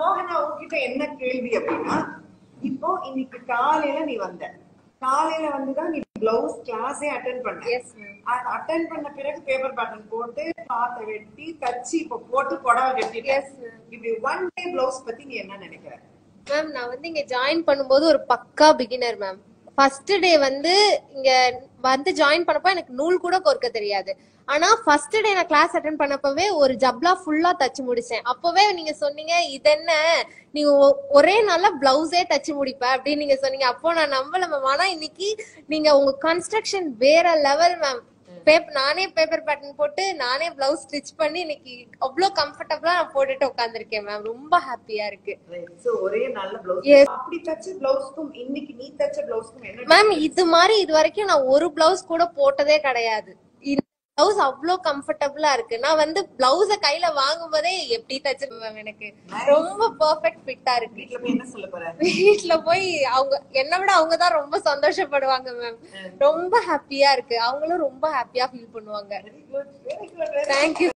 மோகனா உங்ககிட்ட என்ன கேள்வி அப்படின்னா, இப்போ இன்னைக்கு காலையில நீ வந்த, காலையில வந்துதான் நீ பிளவுஸ் கிளாஸே அட்டென்ட் பண்ண. அட்டென்ட் பண்ண பிறகு பேப்பர் பேட்டர்ன் போட்டு பாத்த வெட்டி தச்சு இப்ப போட்டு புடவை கட்டிட்டு இப்படி ஒன் டே பிளவுஸ் பத்தி நீ என்ன நினைக்கிற? மேம் நான் வந்து இங்க ஜாயின் பண்ணும்போது ஒரு பக்கா பிகினர் மேம். ஃபர்ஸ்ட் டே வந்து இங்க வந்து ஜாயின் பண்ணப்போ எனக்கு நூல் கூட கோர்க்க தெரியாது. ஆனா ஃபர்ஸ்ட் டே நான் கிளாஸ் அட்டென்ட் பண்ணப்பவே ஒரு ஜப்லா ஃபுல்லா தச்சு முடிச்சேன். அப்பவே நீங்க சொன்னீங்க இது என்ன நீ ஒரே நாள்ல பிளவுஸே தச்சு முடிப்ப அப்படின்னு நீங்க சொன்னீங்க. அப்போ நான் நம்பல மேம். ஆனா இன்னைக்கு நீங்க உங்க கன்ஸ்ட்ரக்ஷன் வேற லெவல் மேம். நானே பேப்பர் பேட்டர்ன் போட்டு நானே பிளவுஸ் ஸ்டிச் பண்ணி இன்னைக்கு அவ்வளவு கம்ஃபர்டபுளா நான் போட்டுட்டு உட்கார்ந்திருக்கேன் மேம். ரொம்ப ஹாப்பியா இருக்கு. ஒரே நல்ல பிளவுஸ் அப்படி தச்ச பிளவுஸ்க்கும் இன்னைக்கு நீ தச்ச பிளவுஸ்க்கும் என்ன மேம்? இது மாதிரி இது வரைக்கும் நான் ஒரு பிளவுஸ் கூட போட்டதே கிடையாது. பிளவுஸ் அவ்வளவு கம்ஃபர்டபுளா இருக்கு. நான் வந்து பிளவுஸ கையில வாங்கும் போதே எப்படி தச்சிருப்பேன். எனக்கு ரொம்ப பெர்ஃபெக்ட் ஃபிட்டா இருக்கு. என்ன சொல்ல போற? வீட்டுல போய் அவங்க என்னை விட அவங்கதான் ரொம்ப சந்தோஷப்படுவாங்க மேம். ரொம்ப ஹாப்பியா இருக்கு. அவங்களும் ரொம்ப ஹாப்பியா ஃபீல் பண்ணுவாங்க. தேங்க்யூ.